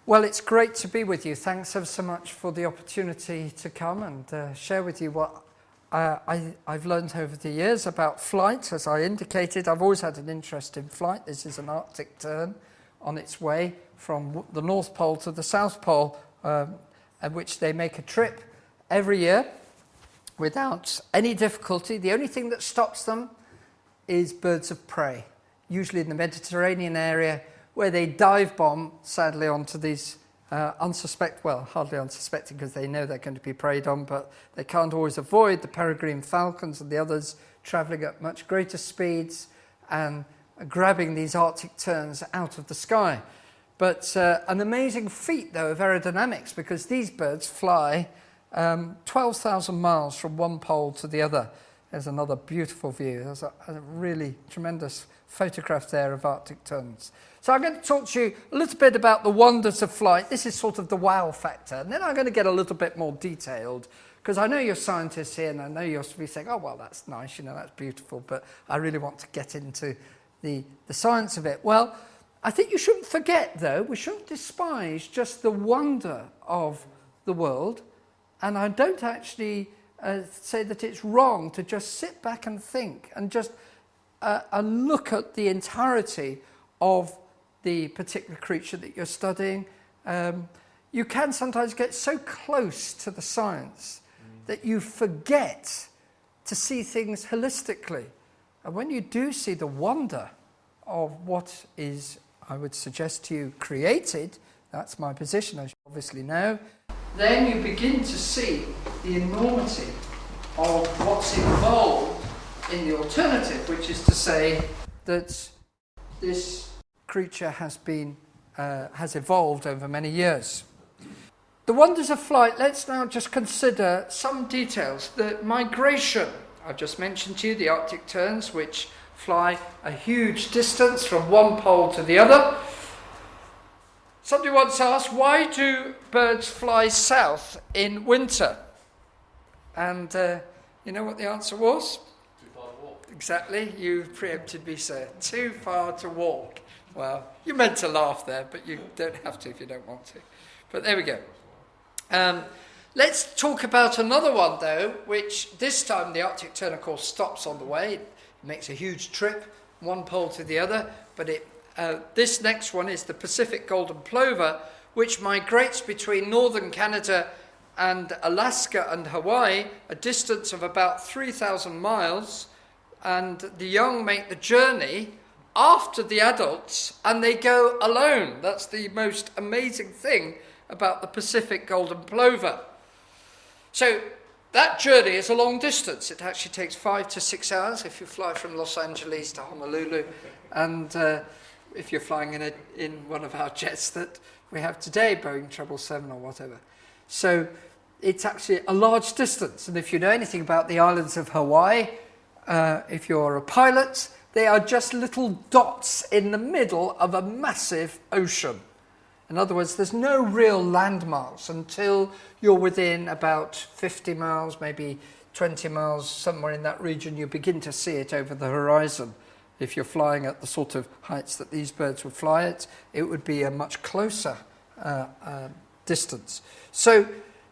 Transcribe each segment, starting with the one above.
Well, it's great to be with you. Thanks ever so much for the opportunity to come and share with you what I've learned over the years about flight. As I indicated, I've always had an interest in flight. This is an Arctic tern on its way from the North Pole to the South Pole, at which they make a trip every year without any difficulty. The only thing that stops them is birds of prey, usually in the Mediterranean area, where they dive bomb, sadly, onto these hardly unsuspecting because they know they're going to be preyed on, but they can't always avoid the peregrine falcons and the others travelling at much greater speeds and grabbing these Arctic terns out of the sky. But an amazing feat, though, of aerodynamics, because these birds fly 12,000 miles from one pole to the other. There's another beautiful view. There's a really tremendous photograph there of Arctic terns. So I'm going to talk to you a little bit about the wonders of flight. This is sort of the wow factor. And then I'm going to get a little bit more detailed, because I know you're scientists here and I know you'll be saying, oh, well, that's nice, that's beautiful, but I really want to get into the science of it. Well, I think you shouldn't forget, though, we shouldn't despise just the wonder of the world. And I don't actually say that it's wrong to just sit back and think and just look at the entirety of the particular creature that you're studying. You can sometimes get so close to the science that you forget to see things holistically. And when you do see the wonder of what is, I would suggest to you, created, that's my position, as you obviously know, then you begin to see the enormity of what's involved in the alternative, which is to say that this creature has evolved over many years. The wonders of flight, let's now just consider some details. The migration, I've just mentioned to you, the Arctic terns, which fly a huge distance from one pole to the other. Somebody once asked, why do birds fly south in winter? And you know what the answer was? Too far to walk. Exactly, you preempted me, sir. Too far to walk. Well, you meant to laugh there, but you don't have to if you don't want to. But there we go. Let's talk about another one, though, which this time the Arctic tern, of course, stops on the way. It makes a huge trip, one pole to the other. But this next one is the Pacific golden plover, which migrates between northern Canada and Alaska and Hawaii, a distance of about 3,000 miles. And the young make the journey after the adults, and they go alone. That's the most amazing thing about the Pacific golden plover. So that journey is a long distance. It actually takes 5 to 6 hours if you fly from Los Angeles to Honolulu, and if you're flying in one of our jets that we have today, Boeing 777 or whatever. So it's actually a large distance. And if you know anything about the islands of Hawaii, if you're a pilot, they are just little dots in the middle of a massive ocean. In other words, there's no real landmarks until you're within about 50 miles, maybe 20 miles, somewhere in that region. You begin to see it over the horizon. If you're flying at the sort of heights that these birds would fly at, it would be a much closer distance. So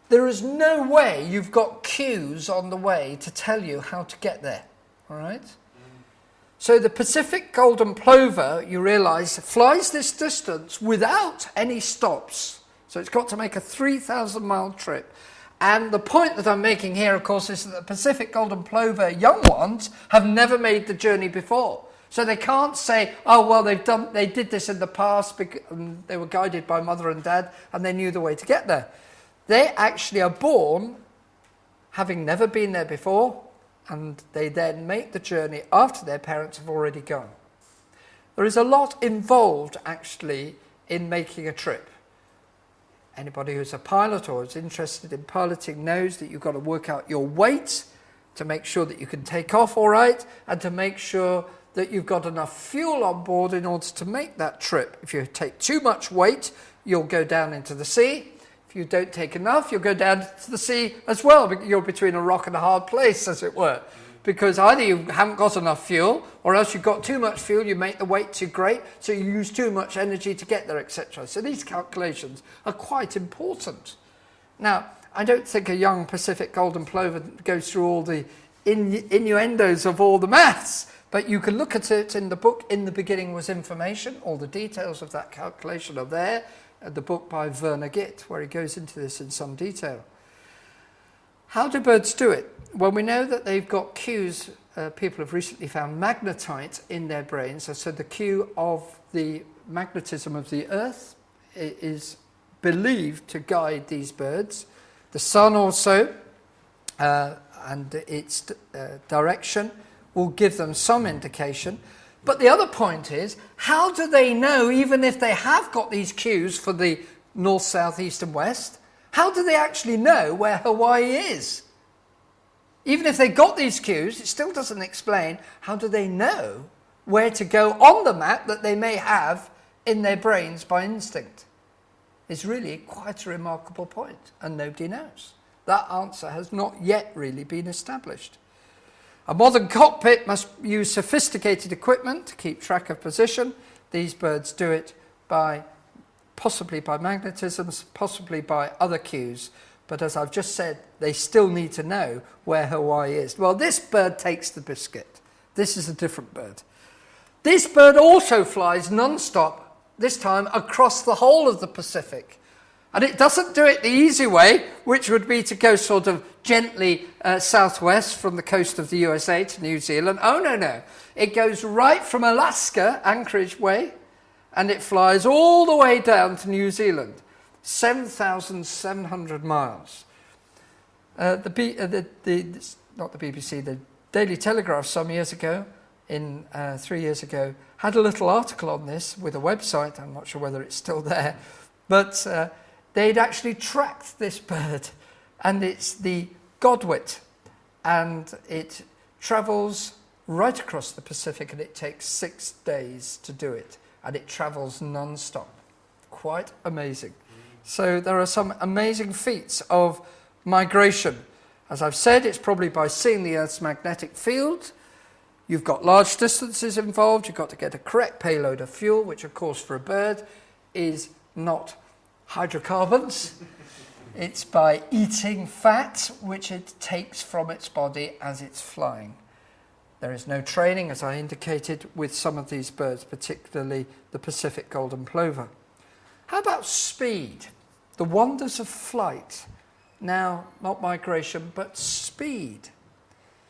there is no way you've got cues on the way to tell you how to get there, all right? So the Pacific golden plover, you realise, flies this distance without any stops. So it's got to make a 3,000-mile trip. And the point that I'm making here, of course, is that the Pacific golden plover young ones have never made the journey before. So they can't say, oh, well, they did this in the past, and they were guided by mother and dad, and they knew the way to get there. They actually are born having never been there before, and they then make the journey after their parents have already gone. There is a lot involved, actually, in making a trip. Anybody who's a pilot or is interested in piloting knows that you've got to work out your weight to make sure that you can take off all right, and to make sure that you've got enough fuel on board in order to make that trip. If you take too much weight, you'll go down into the sea. If you don't take enough, you'll go down to the sea as well. You're between a rock and a hard place, as it were. because either you haven't got enough fuel, or else you've got too much fuel, you make the weight too great, so you use too much energy to get there, etc. So these calculations are quite important. Now, I don't think a young Pacific golden plover goes through all the innuendos of all the maths, but you can look at it in the book. In the beginning was information. All the details of that calculation are there. The book by Werner Gitt, where he goes into this in some detail. How do birds do it? Well, we know that they've got cues. People have recently found magnetite in their brains. So the cue of the magnetism of the Earth is believed to guide these birds. The sun also, and its direction will give them some indication. But the other point is, how do they know, even if they have got these cues for the north, south, east and west, how do they actually know where Hawaii is? Even if they got these cues, it still doesn't explain how do they know where to go on the map that they may have in their brains by instinct. It's really quite a remarkable point, and nobody knows. That answer has not yet really been established. A modern cockpit must use sophisticated equipment to keep track of position. These birds do it possibly by magnetisms, possibly by other cues. But as I've just said, they still need to know where Hawaii is. Well, this bird takes the biscuit. This is a different bird. This bird also flies non-stop, this time across the whole of the Pacific. And it doesn't do it the easy way, which would be to go sort of gently southwest from the coast of the USA to New Zealand. Oh, no. It goes right from Alaska, Anchorage way, and it flies all the way down to New Zealand, 7,700 miles. Not the BBC, the Daily Telegraph some years ago, 3 years ago, had a little article on this with a website. I'm not sure whether it's still there, but they'd actually tracked this bird, and it's the godwit, and it travels right across the Pacific, and it takes 6 days to do it, and it travels non-stop. Quite amazing. So there are some amazing feats of migration. As I've said, it's probably by seeing the Earth's magnetic field. You've got large distances involved. You've got to get a correct payload of fuel, which of course for a bird is not hydrocarbons. It's by eating fat, which it takes from its body as it's flying. There is no training, as I indicated, with some of these birds, particularly the Pacific golden plover. How about speed? The wonders of flight. Now, not migration, but speed.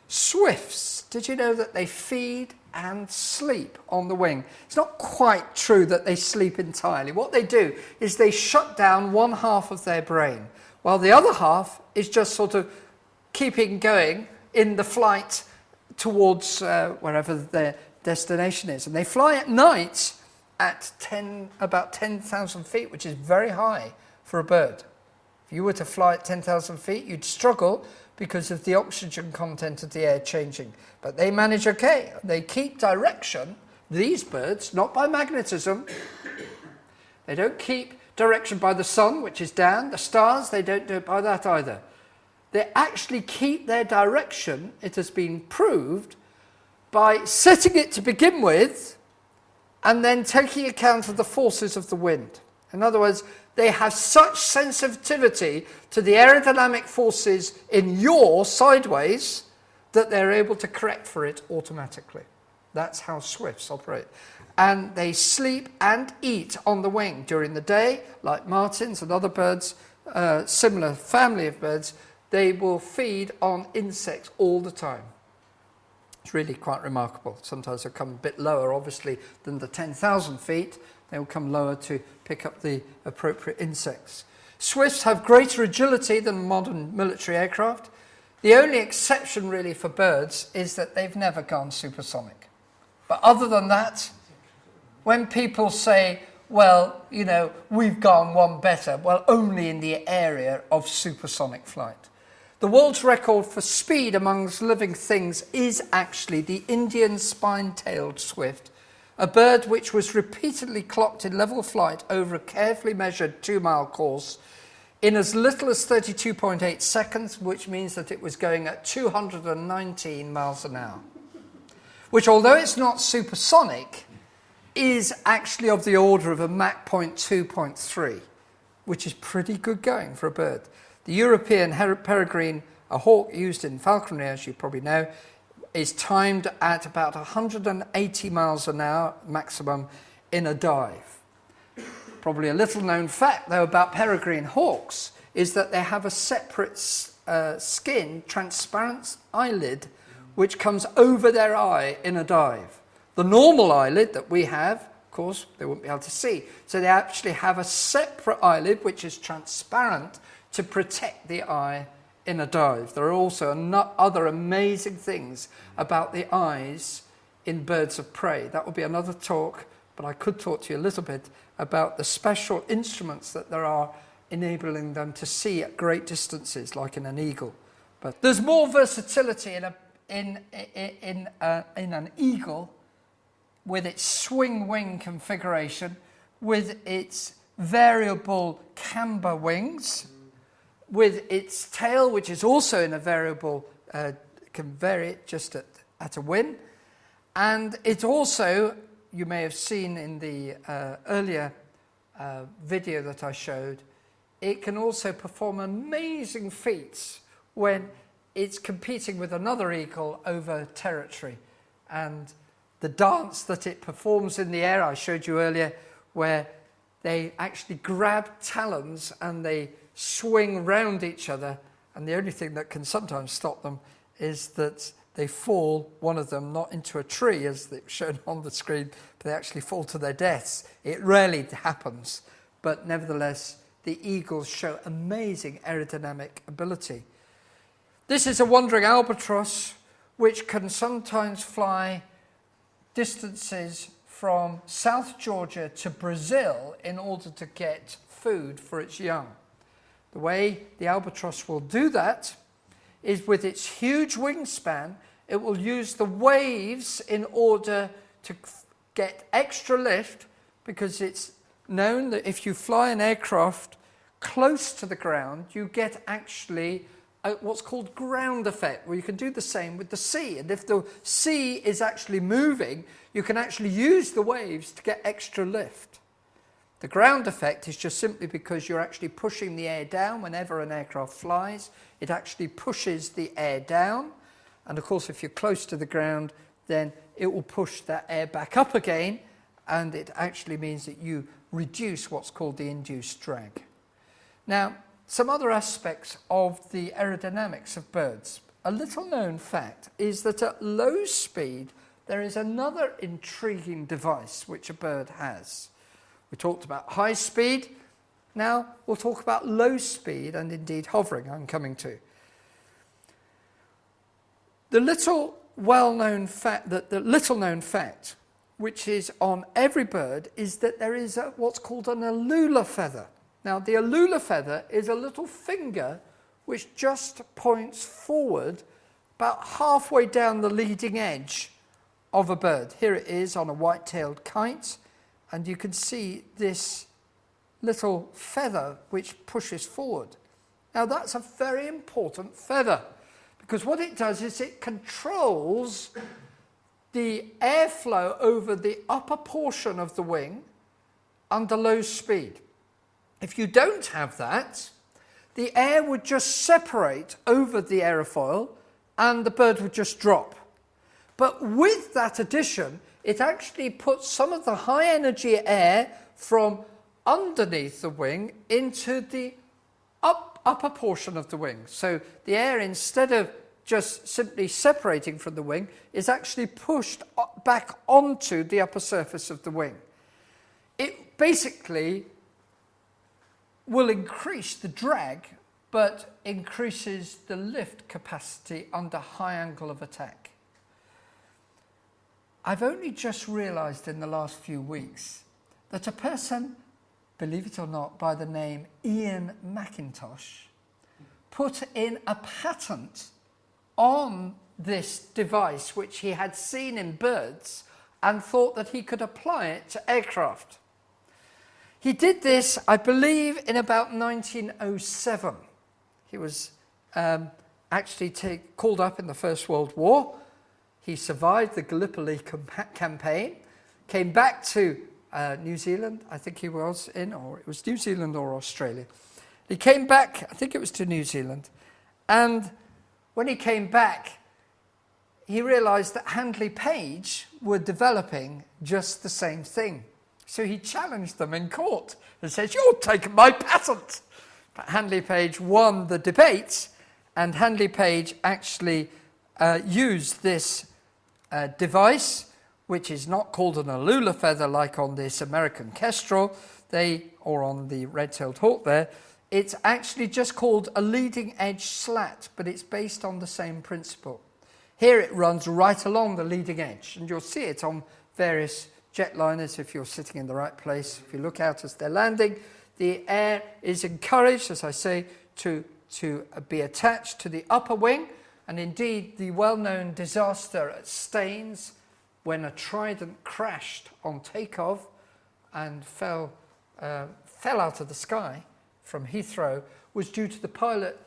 Swifts, did you know that they feed and sleep on the wing? It's not quite true that they sleep entirely. What they do is they shut down one half of their brain, while the other half is just sort of keeping going in the flight towards wherever their destination is. And they fly at night at about 10,000 feet, which is very high for a bird. If you were to fly at 10,000 feet, you'd struggle because of the oxygen content of the air changing. But they manage okay. They keep direction, these birds, not by magnetism. They don't keep direction by the sun, which is down. The stars, they don't do it by that either. They actually keep their direction, it has been proved, by setting it to begin with and then taking account of the forces of the wind. In other words, they have such sensitivity to the aerodynamic forces in yaw sideways that they're able to correct for it automatically. That's how swifts operate. And they sleep and eat on the wing during the day, like martins and other birds, similar family of birds. They will feed on insects all the time. It's really quite remarkable. Sometimes they'll come a bit lower, obviously, than the 10,000 feet. They will come lower to pick up the appropriate insects. Swifts have greater agility than modern military aircraft. The only exception really for birds is that they've never gone supersonic. But other than that, when people say, well, you know, we've gone one better, well, only in the area of supersonic flight. The world's record for speed amongst living things is actually the Indian spine-tailed swift, a bird which was repeatedly clocked in level flight over a carefully measured 2-mile course in as little as 32.8 seconds, which means that it was going at 219 miles an hour, which, although it's not supersonic, is actually of the order of a Mach 0.2.3, which is pretty good going for a bird. The European peregrine, a hawk used in falconry, as you probably know, is timed at about 180 miles an hour maximum in a dive. Probably a little known fact, though, about peregrine hawks is that they have a separate skin, transparent eyelid, which comes over their eye in a dive. The normal eyelid that we have, of course, they wouldn't be able to see. So they actually have a separate eyelid, which is transparent, to protect the eye in a dive. There are also other amazing things about the eyes in birds of prey. That will be another talk, but I could talk to you a little bit about the special instruments that there are enabling them to see at great distances, like in an eagle. But there's more versatility in an eagle with its swing wing configuration, with its variable camber wings, with its tail, which is also in a variable, can vary it just at a whim. And it also, you may have seen in the earlier video that I showed, it can also perform amazing feats when it's competing with another eagle over territory. And the dance that it performs in the air, I showed you earlier, where they actually grab talons and they swing round each other, and the only thing that can sometimes stop them is that they fall, one of them, not into a tree as they've shown on the screen, but they actually fall to their deaths. It rarely happens, but nevertheless the eagles show amazing aerodynamic ability. This is a wandering albatross which can sometimes fly distances from South Georgia to Brazil in order to get food for its young. The way the albatross will do that is with its huge wingspan, it will use the waves in order to get extra lift, because it's known that if you fly an aircraft close to the ground, you get actually what's called ground effect, where you can do the same with the sea. And if the sea is actually moving, you can actually use the waves to get extra lift. The ground effect is just simply because you're actually pushing the air down. Whenever an aircraft flies, it actually pushes the air down. And of course, if you're close to the ground, then it will push that air back up again, and it actually means that you reduce what's called the induced drag. Now, some other aspects of the aerodynamics of birds. A little known fact is that at low speed, there is another intriguing device which a bird has. We talked about high speed. Now we'll talk about low speed and indeed hovering, I'm coming to. The little known fact, which is on every bird, is that there is what's called an alula feather. Now the alula feather is a little finger which just points forward about halfway down the leading edge of a bird. Here it is on a white-tailed kite. And you can see this little feather which pushes forward. Now that's a very important feather, because what it does is it controls the airflow over the upper portion of the wing under low speed. If you don't have that, the air would just separate over the aerofoil and the bird would just drop. But with that addition, it actually puts some of the high energy air from underneath the wing into the upper portion of the wing. So the air, instead of just simply separating from the wing, is actually pushed back onto the upper surface of the wing. It basically will increase the drag, but increases the lift capacity under high angle of attack. I've only just realised in the last few weeks that a person, believe it or not, by the name Ian McIntosh, put in a patent on this device which he had seen in birds and thought that he could apply it to aircraft. He did this, I believe, in about 1907. He was actually called up in the First World War. He survived the Gallipoli campaign, came back to New Zealand, I think he was in, or it was New Zealand or Australia. He came back, I think it was to New Zealand, and when he came back, he realised that Handley Page were developing just the same thing. So he challenged them in court and said, "You're taking my patent." But Handley Page won the debate, and Handley Page actually used this device, which is not called an alula feather like on this American kestrel, or on the red-tailed hawk there. It's actually just called a leading edge slat, but it's based on the same principle. Here it runs right along the leading edge, and you'll see it on various jetliners if you're sitting in the right place. If you look out as they're landing, the air is encouraged, as I say, to be attached to the upper wing, and indeed the well-known disaster at Staines when a Trident crashed on takeoff and fell out of the sky from Heathrow was due to the pilot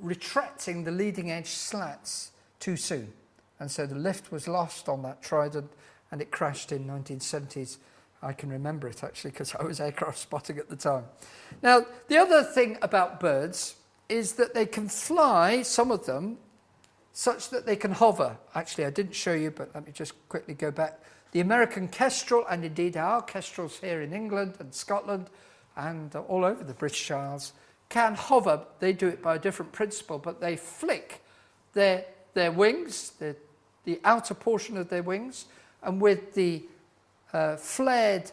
retracting the leading edge slats too soon. And so the lift was lost on that Trident and it crashed in 1970s. I can remember it actually because I was aircraft spotting at the time. Now, the other thing about birds is that they can fly, some of them, such that they can hover. Actually, I didn't show you, but let me just quickly go back. The American kestrel, and indeed our kestrels here in England and Scotland and all over the British Isles, can hover. They do it by a different principle, but they flick their wings, the outer portion of their wings, and with the flared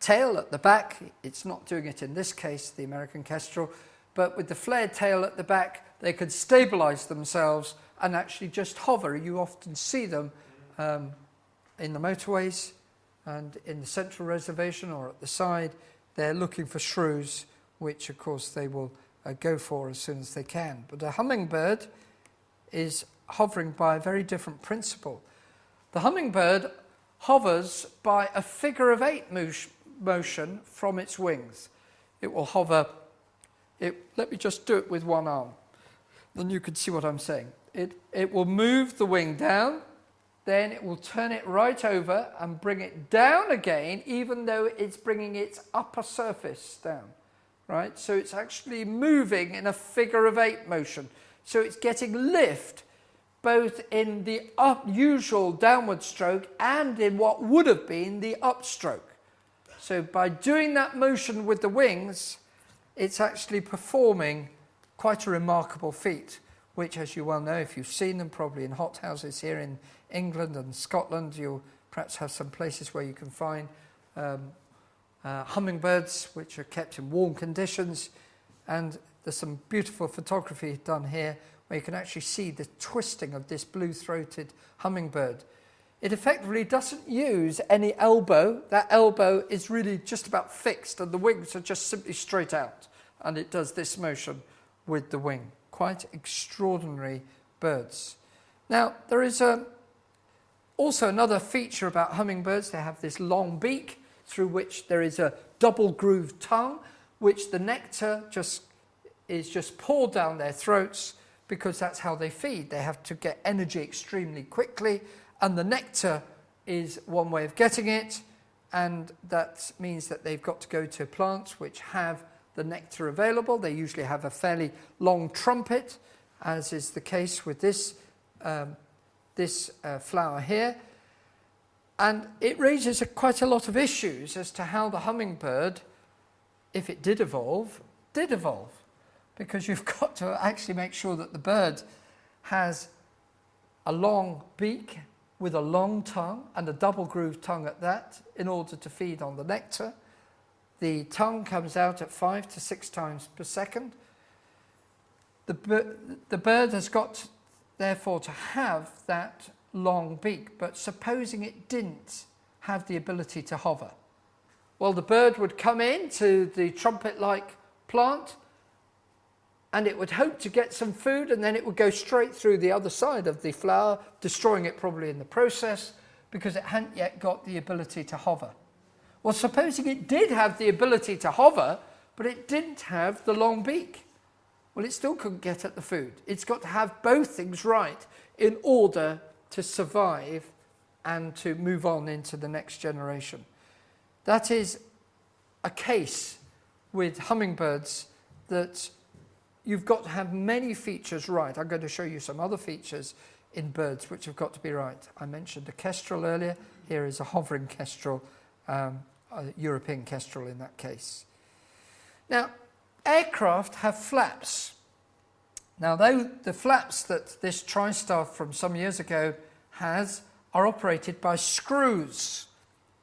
tail at the back, it's not doing it in this case, the American kestrel, but with the flared tail at the back, they could stabilize themselves and actually just hover. You often see them in the motorways and in the central reservation or at the side. They're looking for shrews, which of course they will go for as soon as they can. But a hummingbird is hovering by a very different principle. The hummingbird hovers by a figure of eight motion from its wings. It will hover. Let me just do it with one arm, then you can see what I'm saying. It will move the wing down, then it will turn it right over and bring it down again, even though it's bringing its upper surface down, right? So it's actually moving in a figure of eight motion. So it's getting lift both in the usual downward stroke and in what would have been the upstroke. So by doing that motion with the wings, it's actually performing quite a remarkable feat, which, as you well know, if you've seen them probably in hothouses here in England and Scotland, you'll perhaps have some places where you can find hummingbirds which are kept in warm conditions, and there's some beautiful photography done here where you can actually see the twisting of this blue-throated hummingbird. It effectively doesn't use any elbow. That elbow is really just about fixed and the wings are just simply straight out, and it does this motion with the wing. Quite extraordinary birds. Now, there is also another feature about hummingbirds. They have this long beak through which there is a double-grooved tongue, which the nectar is just poured down their throats because that's how they feed. They have to get energy extremely quickly, and the nectar is one way of getting it, and that means that they've got to go to plants which have the nectar available. They usually have a fairly long trumpet, as is the case with this flower here. And it raises quite a lot of issues as to how the hummingbird, if it did evolve, because you've got to actually make sure that the bird has a long beak with a long tongue and a double-grooved tongue at that in order to feed on the nectar. The tongue comes out at 5 to 6 times per second. The bird has got, therefore, to have that long beak, but supposing it didn't have the ability to hover. Well, the bird would come into the trumpet-like plant and it would hope to get some food, and then it would go straight through the other side of the flower, destroying it probably in the process because it hadn't yet got the ability to hover. Well, supposing it did have the ability to hover, but it didn't have the long beak. Well, it still couldn't get at the food. It's got to have both things right in order to survive and to move on into the next generation. That is a case with hummingbirds that you've got to have many features right. I'm going to show you some other features in birds which have got to be right. I mentioned a kestrel earlier. Here is a hovering kestrel, a European kestrel in that case. Now, aircraft have flaps. Now, though the flaps that this TriStar from some years ago has are operated by screws,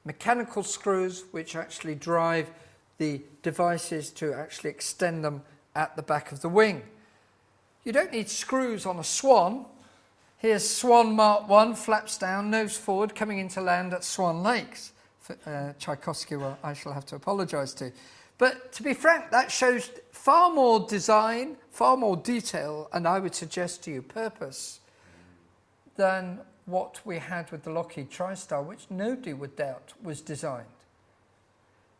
mechanical screws which actually drive the devices to actually extend them at the back of the wing. You don't need screws on a swan. Here's Swan Mark 1, flaps down, nose forward, coming into land at Swan Lakes. Tchaikovsky, well, I shall have to apologise to. But to be frank, that shows far more design, far more detail, and I would suggest to you purpose, than what we had with the Lockheed TriStar, which nobody would doubt was designed.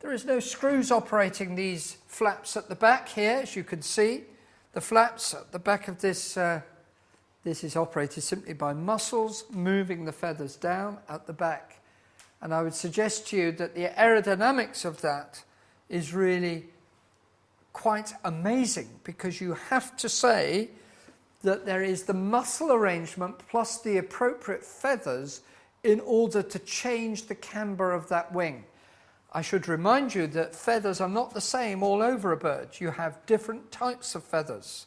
There is no screws operating these flaps at the back here, as you can see. The flaps at the back of this, this is operated simply by muscles moving the feathers down at the back. And I would suggest to you that the aerodynamics of that is really quite amazing, because you have to say that there is the muscle arrangement plus the appropriate feathers in order to change the camber of that wing. I should remind you that feathers are not the same all over a bird. You have different types of feathers.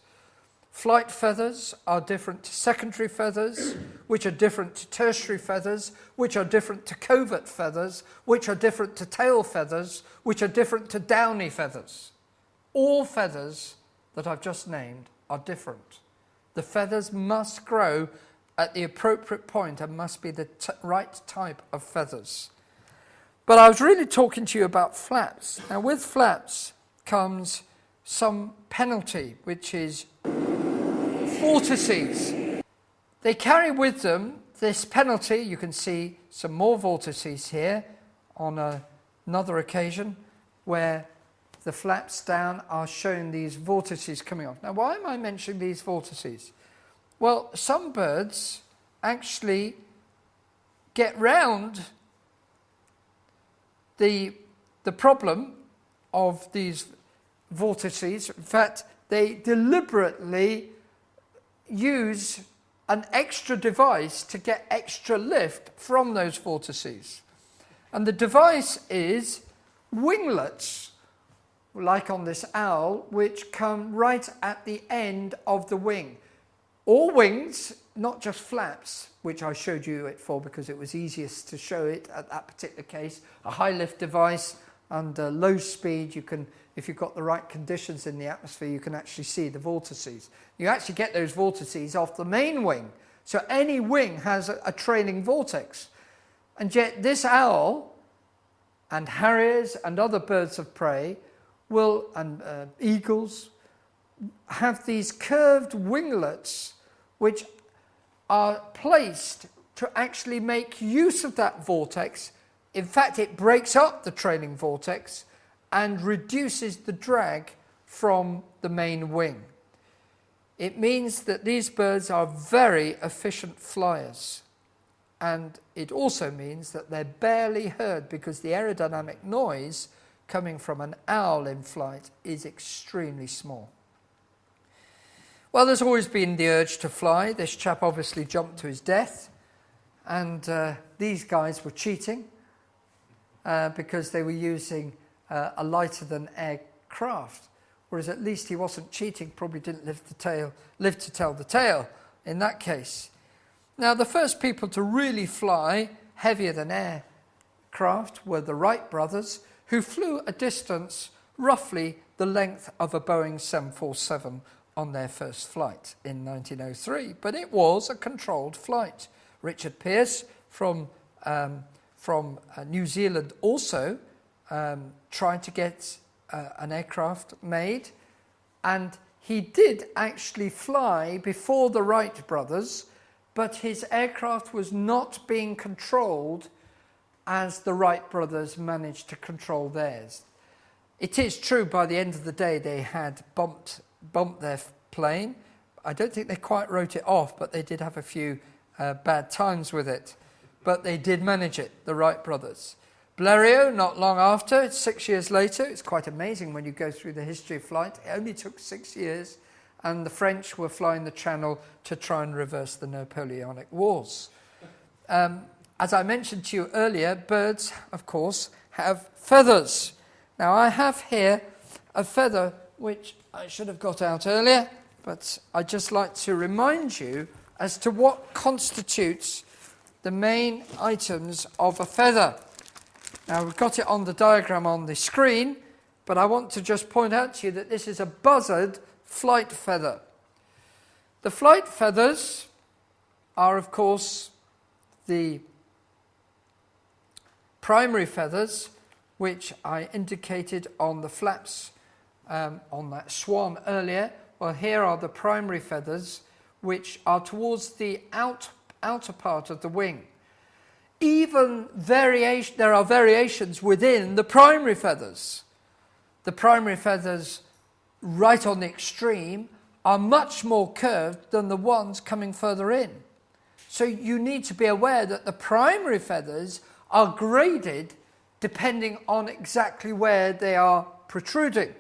Flight feathers are different to secondary feathers, which are different to tertiary feathers, which are different to covert feathers, which are different to tail feathers, which are different to downy feathers. All feathers that I've just named are different. The feathers must grow at the appropriate point and must be the right type of feathers. But I was really talking to you about flaps. Now, with flaps comes some penalty, which is vortices. They carry with them this penalty. You can see some more vortices here on another occasion where the flaps down are showing these vortices coming off. Now, why am I mentioning these vortices? Well, some birds actually get round the problem of these vortices. In fact, they deliberately use an extra device to get extra lift from those vortices. And the device is winglets, like on this owl, which come right at the end of the wing. All wings, not just flaps, which I showed you it for because it was easiest to show it at that particular case. A high lift device under low speed, you can, if you've got the right conditions in the atmosphere, you can actually see the vortices. You actually get those vortices off the main wing. So any wing has a trailing vortex. And yet this owl and harriers and other birds of prey will, and eagles, have these curved winglets which are placed to actually make use of that vortex. In fact, it breaks up the trailing vortex and reduces the drag from the main wing. It means that these birds are very efficient flyers. And it also means that they're barely heard because the aerodynamic noise coming from an owl in flight is extremely small. Well, there's always been the urge to fly. This chap obviously jumped to his death. And these guys were cheating because they were using a lighter than air craft. Whereas at least he wasn't cheating, probably didn't live to tell the tale in that case. Now, the first people to really fly heavier than aircraft were the Wright brothers, who flew a distance roughly the length of a Boeing 747 on their first flight in 1903. But it was a controlled flight. Richard Pearce from New Zealand also tried to get an aircraft made, and he did actually fly before the Wright brothers, but his aircraft was not being controlled as the Wright brothers managed to control theirs. It is true by the end of the day they had bumped their plane. I don't think they quite wrote it off, but they did have a few bad times with it. But they did manage it, the Wright brothers. Blériot, not long after, 6 years later. It's quite amazing when you go through the history of flight. It only took 6 years, and the French were flying the Channel to try and reverse the Napoleonic Wars. As I mentioned to you earlier, birds, of course, have feathers. Now, I have here a feather which I should have got out earlier, but I'd just like to remind you as to what constitutes the main items of a feather. Now, we've got it on the diagram on the screen, but I want to just point out to you that this is a buzzard flight feather. The flight feathers are, of course, the primary feathers, which I indicated on the flaps on that swan earlier. Well, here are the primary feathers, which are towards the outer part of the wing. There are variations within the primary feathers. The primary feathers, right on the extreme, are much more curved than the ones coming further in. So you need to be aware that the primary feathers are graded depending on exactly where they are protruding.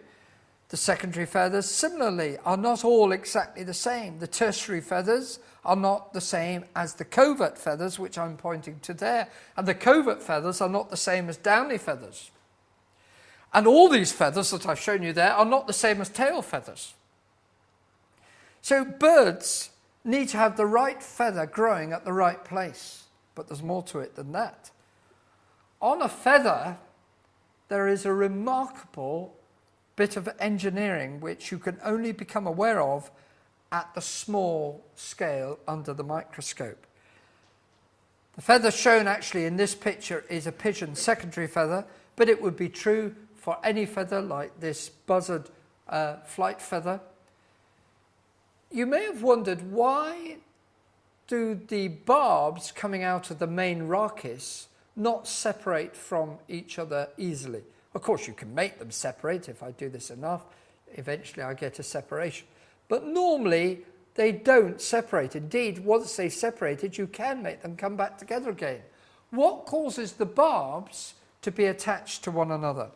The secondary feathers, similarly, are not all exactly the same. The tertiary feathers are not the same as the covert feathers, which I'm pointing to there. And the covert feathers are not the same as downy feathers. And all these feathers that I've shown you there are not the same as tail feathers. So birds need to have the right feather growing at the right place. But there's more to it than that. On a feather, there is a remarkable bit of engineering which you can only become aware of at the small scale under the microscope. The feather shown actually in this picture is a pigeon secondary feather, but it would be true for any feather like this buzzard flight feather. You may have wondered, why do the barbs coming out of the main rachis not separate from each other easily? Of course, you can make them separate. If I do this enough, eventually I get a separation. But normally, they don't separate. Indeed, once they've separated, you can make them come back together again. What causes the barbs to be attached to one another?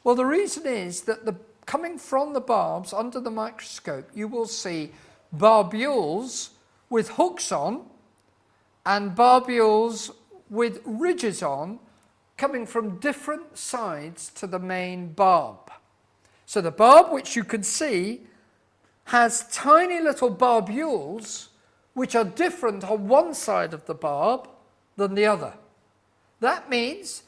Well, the reason is that coming from the barbs under the microscope, you will see barbules with hooks on and barbules with ridges on, coming from different sides to the main barb. So the barb, which you can see, has tiny little barbules which are different on one side of the barb than the other. That means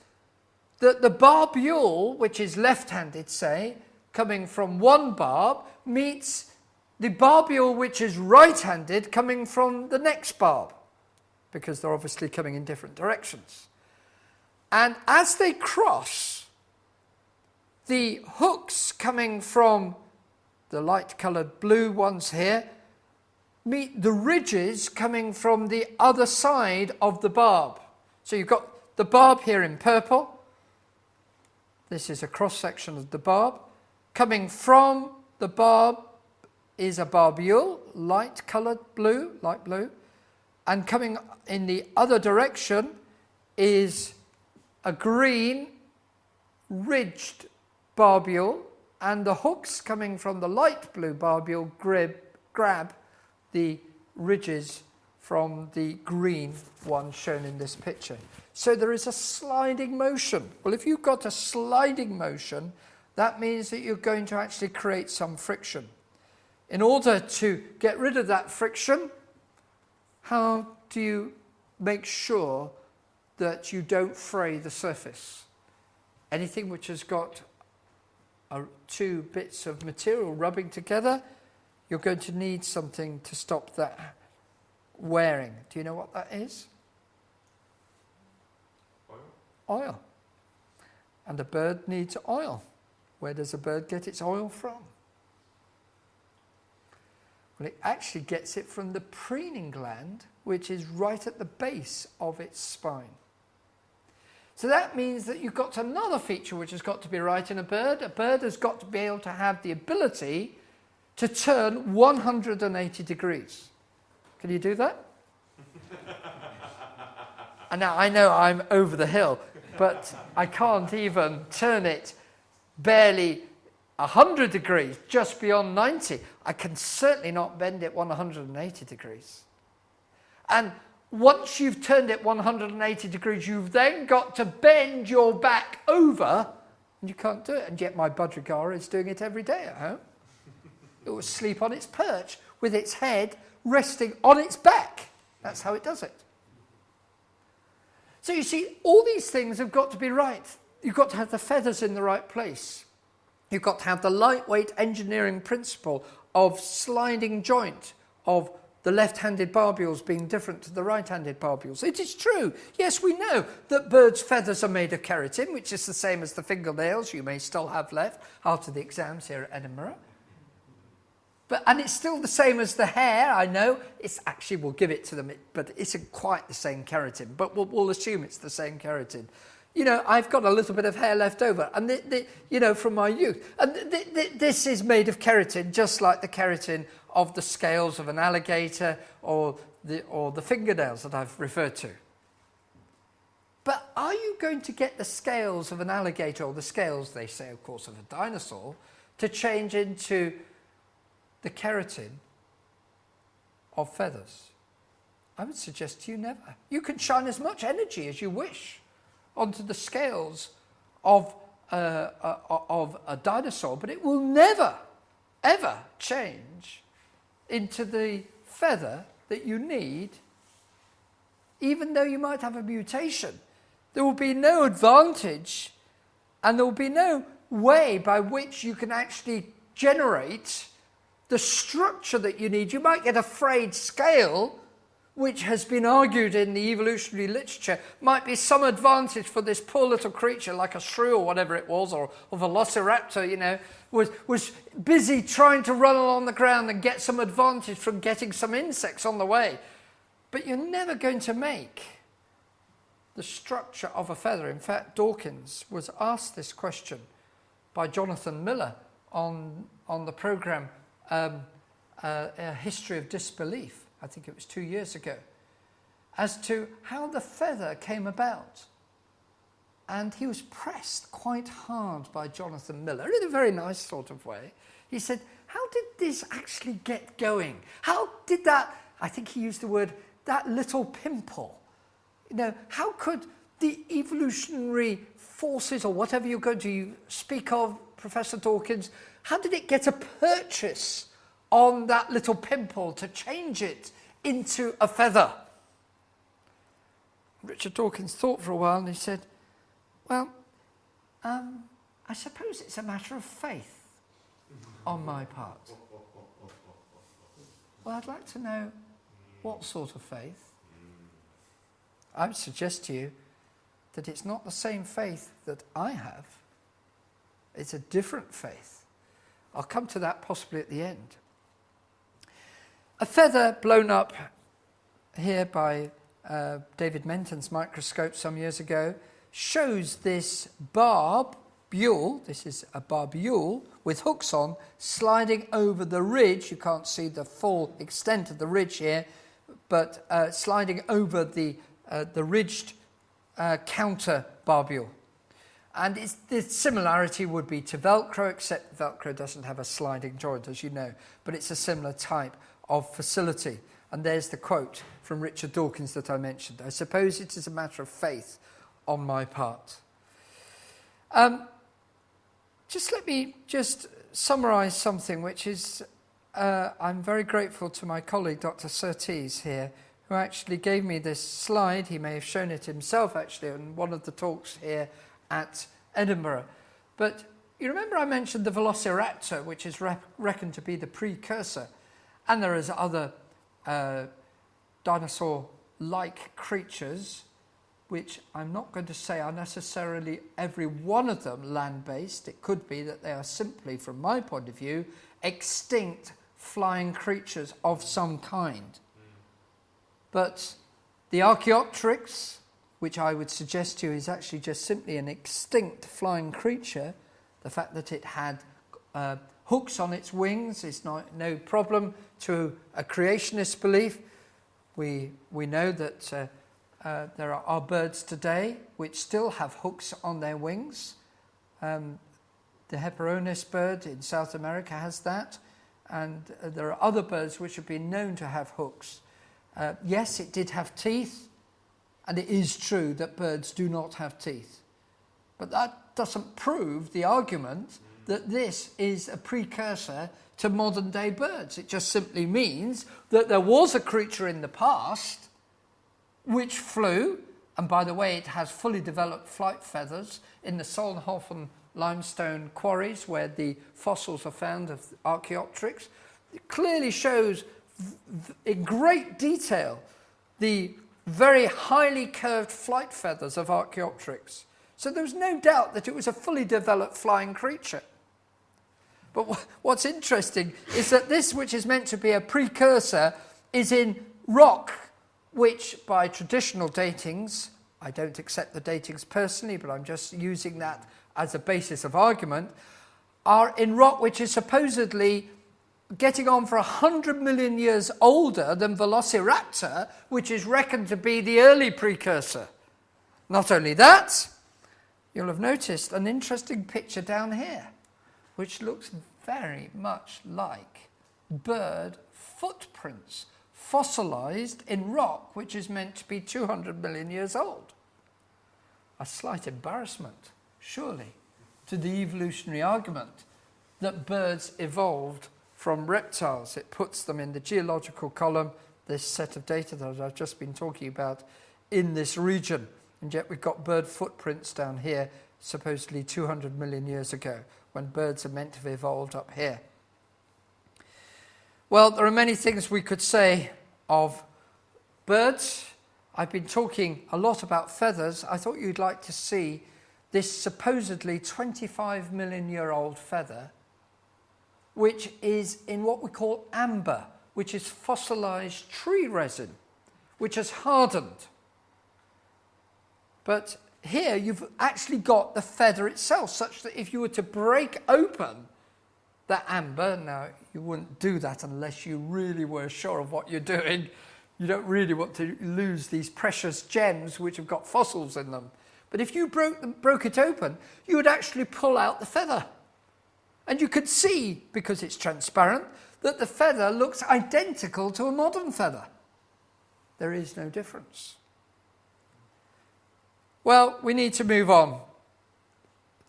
that the barbule, which is left-handed, say, coming from one barb, meets the barbule which is right-handed coming from the next barb, because they're obviously coming in different directions. And as they cross, the hooks coming from the light-coloured blue ones here meet the ridges coming from the other side of the barb. So you've got the barb here in purple. This is a cross-section of the barb. Coming from the barb is a barbule, light-coloured blue, light blue. And coming in the other direction is a green ridged barbule, and the hooks coming from the light blue barbule grab the ridges from the green one shown in this picture. So there is a sliding motion. Well, if you've got a sliding motion, that means that you're going to actually create some friction. In order to get rid of that friction, how do you make sure that you don't fray the surface? Anything which has got two bits of material rubbing together, you're going to need something to stop that wearing. Do you know what that is? Oil. And a bird needs oil. Where does a bird get its oil from? Well, it actually gets it from the preening gland, which is right at the base of its spine. So that means that you've got another feature which has got to be right in a bird. A bird has got to be able to have the ability to turn 180 degrees. Can you do that? And now I know I'm over the hill, but I can't even turn it barely 100 degrees, just beyond 90. I can certainly not bend it 180 degrees. And once you've turned it 180 degrees, you've then got to bend your back over, and you can't do it. And yet my budgerigara is doing it every day at home. It will sleep on its perch with its head resting on its back. That's how it does it. So you see, all these things have got to be right. You've got to have the feathers in the right place. You've got to have the lightweight engineering principle of sliding joint, of the left-handed barbules being different to the right-handed barbules. It is true. Yes, we know that birds' feathers are made of keratin, which is the same as the fingernails you may still have left after the exams here at Edinburgh. And it's still the same as the hair, I know. It's actually, we'll give it to them, but it isn't quite the same keratin. But we'll assume it's the same keratin. You know, I've got a little bit of hair left over, and from my youth. And this is made of keratin, just like the keratin of the scales of an alligator or the fingernails that I've referred to. But are you going to get the scales of an alligator, or the scales, they say, of course, of a dinosaur, to change into the keratin of feathers? I would suggest to you never. You can shine as much energy as you wish onto the scales of a dinosaur, but it will never, ever change into the feather that you need, even though you might have a mutation. There will be no advantage, and there will be no way by which you can actually generate the structure that you need. You might get a frayed scale, which has been argued in the evolutionary literature, might be some advantage for this poor little creature, like a shrew or whatever it was, or velociraptor, was busy trying to run along the ground and get some advantage from getting some insects on the way. But you're never going to make the structure of a feather. In fact, Dawkins was asked this question by Jonathan Miller on the programme A History of Disbelief, I think it was 2 years ago, as to how the feather came about. And he was pressed quite hard by Jonathan Miller, in a very nice sort of way. He said, how did this actually get going? How did that, I think he used the word, that little pimple, how could the evolutionary forces, or whatever you're going to speak of, Professor Dawkins, how did it get a purchase on that little pimple to change it into a feather? Richard Dawkins thought for a while, and he said, well, I suppose it's a matter of faith on my part. Well, I'd like to know what sort of faith. I would suggest to you that it's not the same faith that I have. It's a different faith. I'll come to that possibly at the end. A feather blown up here by David Menton's microscope some years ago shows this barbule, this is a barbule with hooks on, sliding over the ridge. You can't see the full extent of the ridge here, but sliding over the ridged counter barbule. And the similarity would be to Velcro, except Velcro doesn't have a sliding joint, as you know, but it's a similar type of facility. And there's the quote from Richard Dawkins that I mentioned. I suppose it is a matter of faith on my part. Just let me summarise something, which is, I'm very grateful to my colleague, Dr. Surtees here, who actually gave me this slide. He may have shown it himself, actually, in one of the talks here at Edinburgh. But you remember I mentioned the velociraptor, which is reckoned to be the precursor. And there is other dinosaur-like creatures, which I'm not going to say are necessarily every one of them land-based. It could be that they are simply, from my point of view, extinct flying creatures of some kind. But the Archaeopteryx, which I would suggest to you is actually just simply an extinct flying creature. The fact that it had hooks on its wings is no problem to a creationist belief. We know that there are birds today which still have hooks on their wings. The Hepperonis bird in South America has that, and there are other birds which have been known to have hooks. Yes, it did have teeth, and it is true that birds do not have teeth. But that doesn't prove the argument that this is a precursor to modern day birds. It just simply means that there was a creature in the past which flew, and by the way, it has fully developed flight feathers in the Solnhofen limestone quarries where the fossils are found of Archaeopteryx. It clearly shows in great detail the very highly curved flight feathers of Archaeopteryx. So there was no doubt that it was a fully developed flying creature. But what's interesting is that this, which is meant to be a precursor, is in rock, which by traditional datings, I don't accept the datings personally, but I'm just using that as a basis of argument, are in rock which is supposedly getting on for 100 million years older than Velociraptor, which is reckoned to be the early precursor. Not only that, you'll have noticed an interesting picture down here, which looks very much like bird footprints, fossilized in rock, which is meant to be 200 million years old. A slight embarrassment, surely, to the evolutionary argument that birds evolved from reptiles. It puts them in the geological column, this set of data that I've just been talking about, in this region. And yet we've got bird footprints down here, supposedly 200 million years ago, when birds are meant to have evolved up here. Well, there are many things we could say of birds. I've been talking a lot about feathers. I thought you'd like to see this supposedly 25 million year old feather, which is in what we call amber, which is fossilized tree resin, which has hardened. But here you've actually got the feather itself, such that if you were to break open the amber, now you wouldn't do that unless you really were sure of what you're doing. You don't really want to lose these precious gems which have got fossils in them. But if you broke it open, you would actually pull out the feather. And you could see, because it's transparent, that the feather looks identical to a modern feather. There is no difference. Well, we need to move on.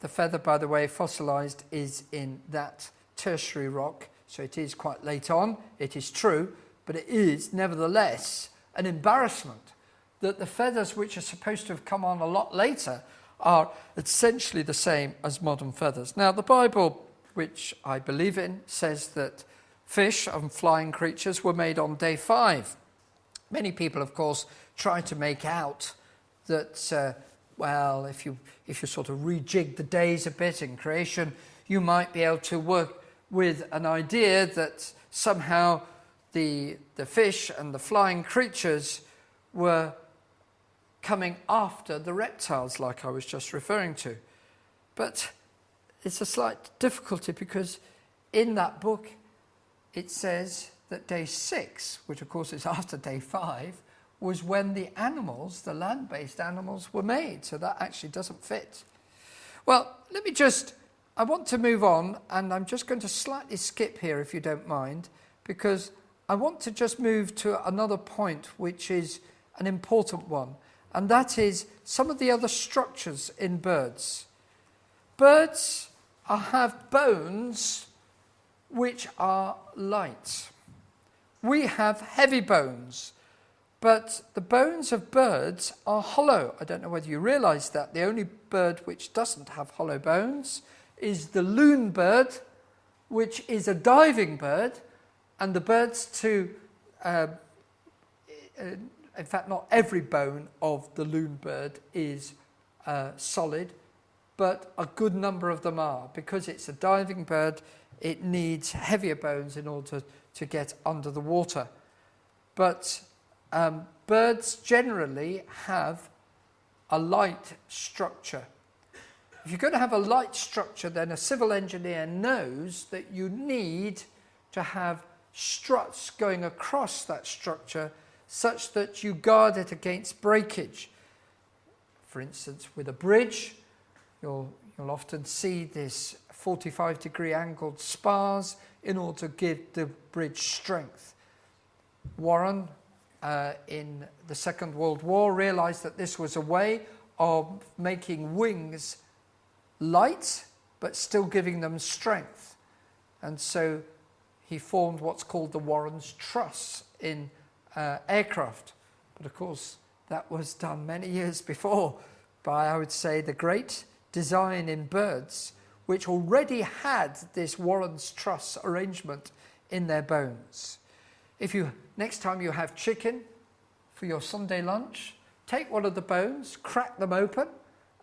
The feather, by the way, fossilized, is in that tertiary rock, so it is quite late on, it is true, but it is nevertheless an embarrassment that the feathers which are supposed to have come on a lot later are essentially the same as modern feathers. Now, the Bible, which I believe in, says that fish and flying creatures were made on day 5. Many people, of course, try to make out that, well, if you sort of rejig the days a bit in creation, you might be able to work with an idea that somehow the fish and the flying creatures were coming after the reptiles, like I was just referring to. But it's a slight difficulty, because in that book it says that day 6, which of course is after day 5, was when the animals, the land-based animals, were made. So that actually doesn't fit. Well, I want to move on, and I'm just going to slightly skip here, if you don't mind, because I want to just move to another point, which is an important one, and that is some of the other structures in birds. Birds have bones which are light. We have heavy bones, but the bones of birds are hollow. I don't know whether you realise that. The only bird which doesn't have hollow bones is the loon bird, which is a diving bird, and the birds in fact, not every bone of the loon bird is solid, but a good number of them are. Because it's a diving bird, it needs heavier bones in order to get under the water. But birds generally have a light structure. If you're going to have a light structure, then a civil engineer knows that you need to have struts going across that structure such that you guard it against breakage. For instance, with a bridge, you'll often see this 45-degree angled spars in order to give the bridge strength. Warren, in the Second World War, realized that this was a way of making wings light but still giving them strength. And so he formed what's called the Warren's Truss in aircraft. But of course, that was done many years before by, I would say, the great design in birds, which already had this Warren's Truss arrangement in their bones. Next time you have chicken for your Sunday lunch, take one of the bones, crack them open,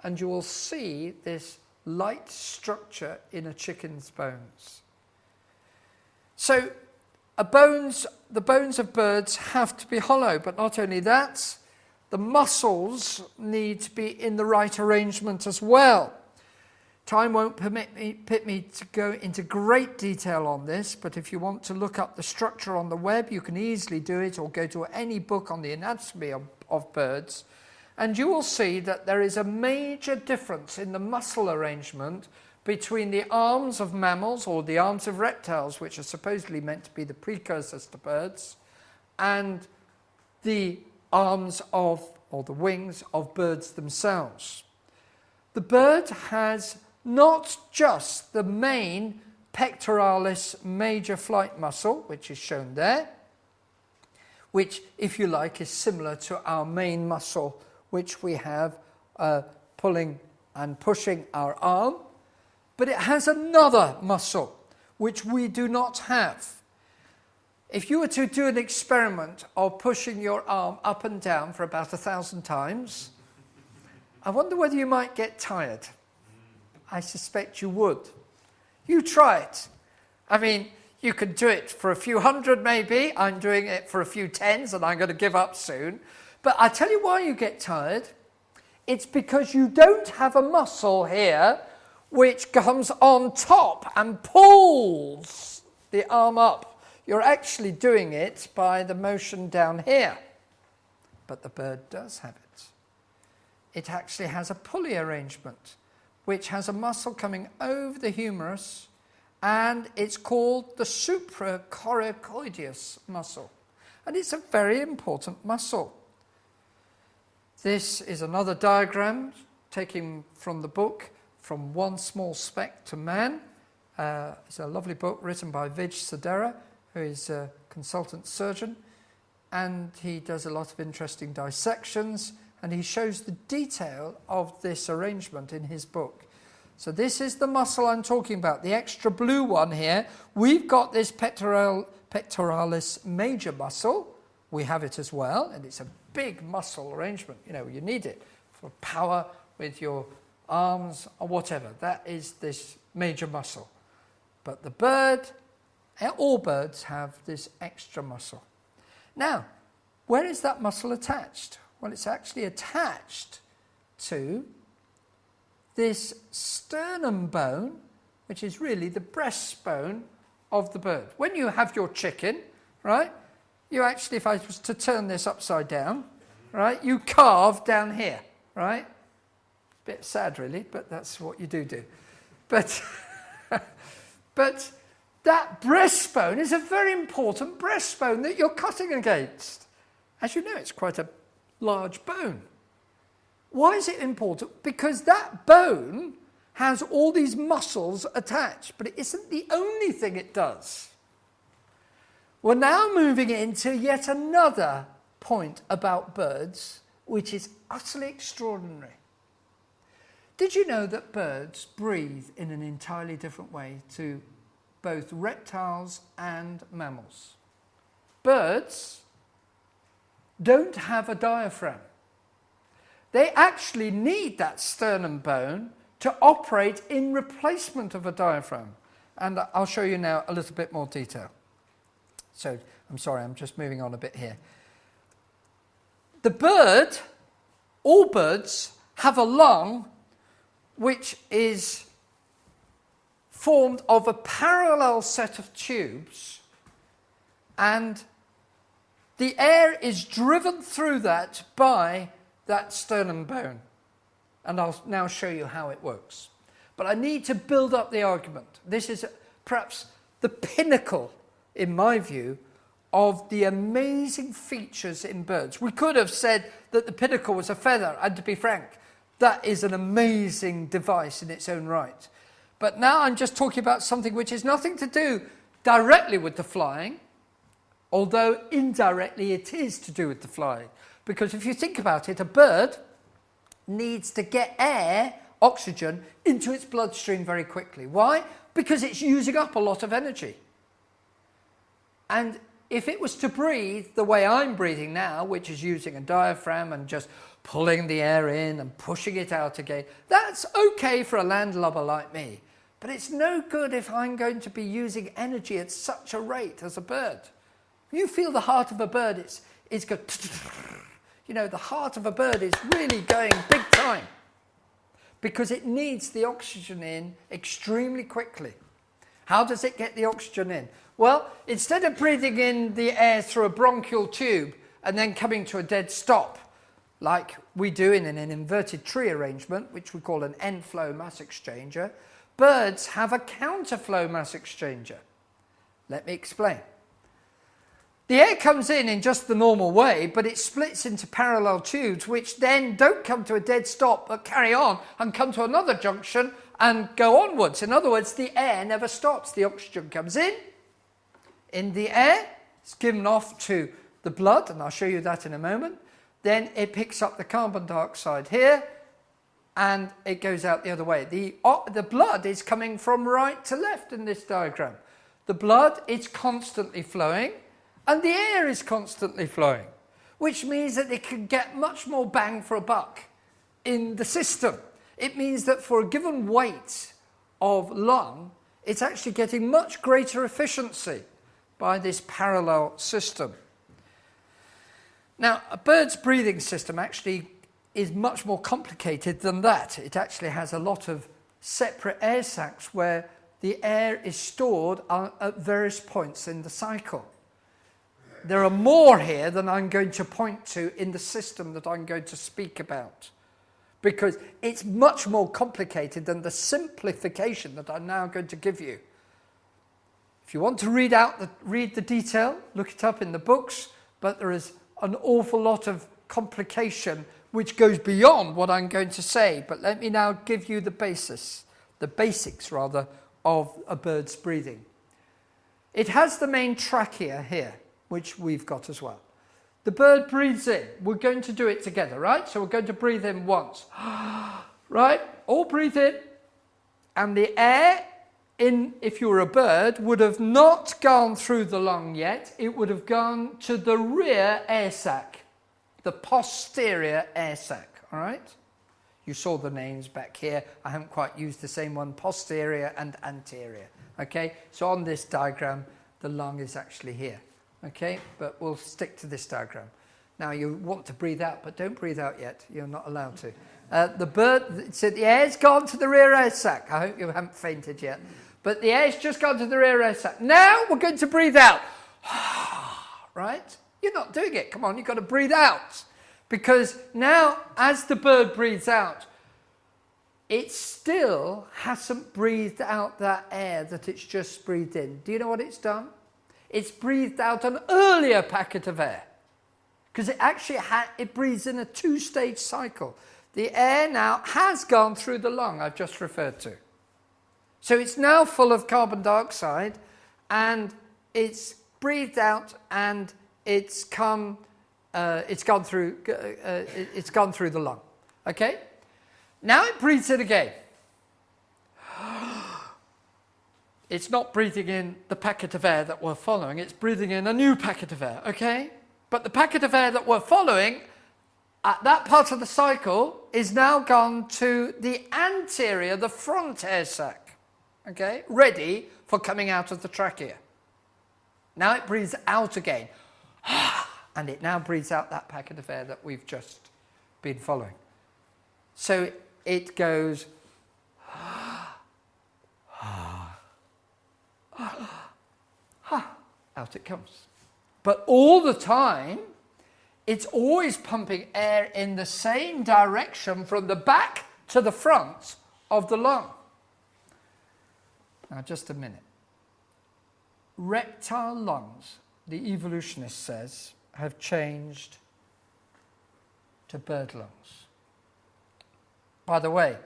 and you will see this light structure in a chicken's bones. So the bones of birds have to be hollow, but not only that, the muscles need to be in the right arrangement as well. Time won't permit me to go into great detail on this, but if you want to look up the structure on the web, you can easily do it, or go to any book on the anatomy of birds, and you will see that there is a major difference in the muscle arrangement between the arms of mammals, or the arms of reptiles, which are supposedly meant to be the precursors to birds, and the arms of, or the wings of birds themselves. The bird has not just the main pectoralis major flight muscle, which is shown there, which, if you like, is similar to our main muscle, which we have pulling and pushing our arm, but it has another muscle, which we do not have. If you were to do an experiment of pushing your arm up and down for about 1,000 times, I wonder whether you might get tired. I suspect you would. You try it. I mean, you can do it for a few hundred maybe. I'm doing it for a few tens and I'm going to give up soon. But I tell you why you get tired. It's because you don't have a muscle here which comes on top and pulls the arm up. You're actually doing it by the motion down here. But the bird does have it. It actually has a pulley arrangement, which has a muscle coming over the humerus, and it's called the supracoracoideus muscle. And it's a very important muscle. This is another diagram taken from the book, From One Small Speck to Man. It's a lovely book written by Vij Sedera, who is a consultant surgeon, and he does a lot of interesting dissections, and he shows the detail of this arrangement in his book. So this is the muscle I'm talking about, the extra blue one here. We've got this pectoralis major muscle. We have it as well, and it's a big muscle arrangement. You know, you need it for power with your arms or whatever. That is this major muscle. But the bird, all birds have this extra muscle. Now, where is that muscle attached? Well, it's actually attached to this sternum bone, which is really the breastbone of the bird. When you have your chicken, right, you actually, if I was to turn this upside down, right, you carve down here, right? Bit sad, really, but that's what you do. But, but that breastbone is a very important breastbone that you're cutting against. As you know, it's quite a large bone. Why is it important? Because that bone has all these muscles attached, but it isn't the only thing it does. We're now moving into yet another point about birds, which is utterly extraordinary. Did you know that birds breathe in an entirely different way to both reptiles and mammals? Birds don't have a diaphragm. They actually need that sternum bone to operate in replacement of a diaphragm. And I'll show you now a little bit more detail. So, I'm sorry, I'm just moving on a bit here. The bird, all birds, have a lung which is formed of a parallel set of tubes, and the air is driven through that by that sternum bone. And I'll now show you how it works. But I need to build up the argument. This is perhaps the pinnacle, in my view, of the amazing features in birds. We could have said that the pinnacle was a feather, and to be frank, that is an amazing device in its own right. But now I'm just talking about something which has nothing to do directly with the flying, although indirectly it is to do with the flying. Because if you think about it, a bird needs to get air, oxygen, into its bloodstream very quickly. Why? Because it's using up a lot of energy. And if it was to breathe the way I'm breathing now, which is using a diaphragm and just pulling the air in and pushing it out again, that's okay for a landlubber like me. But it's no good if I'm going to be using energy at such a rate as a bird. You feel the heart of a bird, it's going, you know, the heart of a bird is really going big time because it needs the oxygen in extremely quickly. How does it get the oxygen in? Well, instead of breathing in the air through a bronchial tube and then coming to a dead stop, like we do in an inverted tree arrangement, which we call an end-flow mass exchanger, birds have a counterflow mass exchanger. Let me explain. The air comes in just the normal way, but it splits into parallel tubes, which then don't come to a dead stop, but carry on and come to another junction and go onwards. In other words, the air never stops. The oxygen comes in the air, it's given off to the blood, and I'll show you that in a moment. Then it picks up the carbon dioxide here, and it goes out the other way. The blood is coming from right to left in this diagram. The blood is constantly flowing, and the air is constantly flowing, which means that it can get much more bang for a buck in the system. It means that for a given weight of lung, it's actually getting much greater efficiency by this parallel system. Now, a bird's breathing system actually is much more complicated than that. It actually has a lot of separate air sacs where the air is stored at various points in the cycle. There are more here than I'm going to point to in the system that I'm going to speak about, because it's much more complicated than the simplification that I'm now going to give you. If you want to read the detail, look it up in the books, but there is an awful lot of complication which goes beyond what I'm going to say. But let me now give you the basics of a bird's breathing. It has the main trachea here, which we've got as well. The bird breathes in. We're going to do it together, right? So we're going to breathe in once. Right? All breathe in. And the air, if you were a bird, would have not gone through the lung yet. It would have gone to the rear air sac, the posterior air sac, all right? You saw the names back here. I haven't quite used the same one, posterior and anterior, okay? So on this diagram, the lung is actually here, okay? But we'll stick to this diagram. Now, you want to breathe out, but don't breathe out yet. You're not allowed to. So the air's gone to the rear air sac. I hope you haven't fainted yet. But the air's just gone to the rear air sac. Now we're going to breathe out. Right? You're not doing it. Come on, you've got to breathe out. Because now, as the bird breathes out, it still hasn't breathed out that air that it's just breathed in. Do you know what it's done? It's breathed out an earlier packet of air. Because it actually it breathes in a two-stage cycle. The air now has gone through the lung I've just referred to. So it's now full of carbon dioxide, and it's breathed out, and it's gone through the lung. Okay? Now it breathes in again. It's not breathing in the packet of air that we're following, it's breathing in a new packet of air, okay? But the packet of air that we're following, at that part of the cycle, is now gone to the anterior, the front air sac, okay? Ready for coming out of the trachea. Now it breathes out again. And it now breathes out that packet of air that we've just been following. So it goes, out it comes. But all the time, it's always pumping air in the same direction from the back to the front of the lung. Now, just a minute. Reptile lungs, the evolutionist says, have changed to bird lungs. By the way,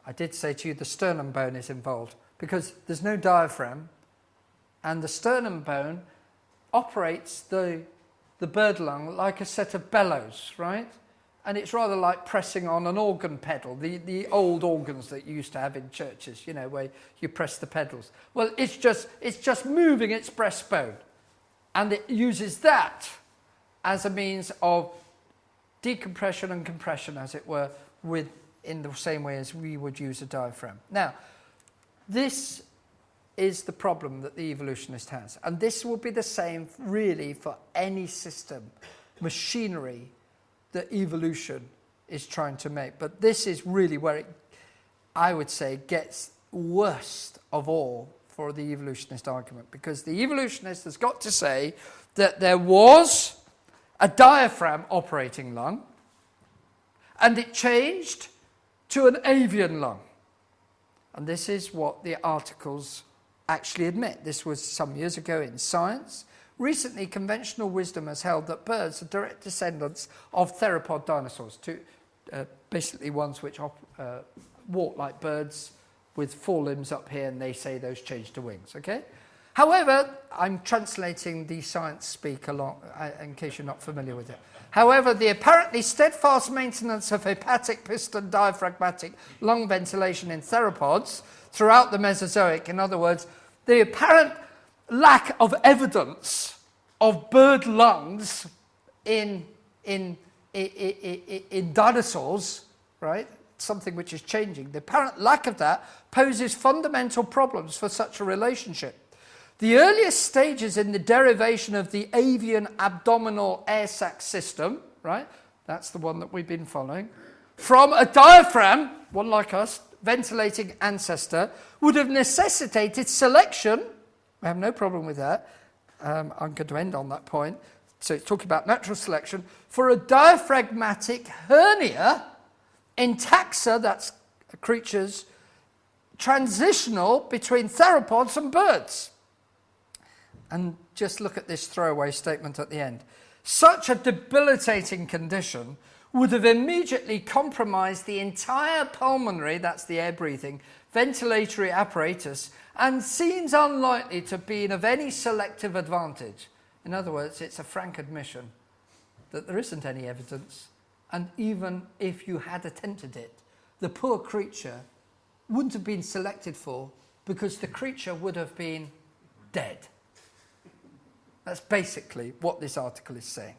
I did say to you the sternum bone is involved because there's no diaphragm, and the sternum bone operates the bird lung like a set of bellows, right? And it's rather like pressing on an organ pedal, the old organs that you used to have in churches, you know, where you press the pedals. Well, it's just moving its breastbone, and it uses that as a means of decompression and compression, as it were, in the same way as we would use a diaphragm. Now, this is the problem that the evolutionist has, and this will be the same really for any system, machinery, that evolution is trying to make. But this is really where it, I would say, gets worst of all for the evolutionist argument, because the evolutionist has got to say that there was a diaphragm operating lung and it changed to an avian lung. And this is what the articles actually admit. This was some years ago in Science. Recently, conventional wisdom has held that birds are direct descendants of theropod dinosaurs, basically ones which walk like birds with 4 limbs up here, and they say those changed to wings, okay? However, I'm translating the science speak along, in case you're not familiar with it. However, the apparently steadfast maintenance of hepatic piston diaphragmatic lung ventilation in theropods throughout the Mesozoic, in other words, the apparent lack of evidence of bird lungs in dinosaurs, right? Something which is changing. The apparent lack of that poses fundamental problems for such a relationship. The earliest stages in the derivation of the avian abdominal air sac system, right? That's the one that we've been following, from a diaphragm, one like us, ventilating ancestor, would have necessitated selection. I have no problem with that. I'm going to end on that point. So it's talking about natural selection for a diaphragmatic hernia in taxa, that's creatures, transitional between theropods and birds. And just look at this throwaway statement at the end. Such a debilitating condition would have immediately compromised the entire pulmonary, that's the air breathing, ventilatory apparatus, and seems unlikely to be of any selective advantage. In other words, it's a frank admission that there isn't any evidence, and even if you had attempted it, the poor creature wouldn't have been selected for because the creature would have been dead. That's basically what this article is saying,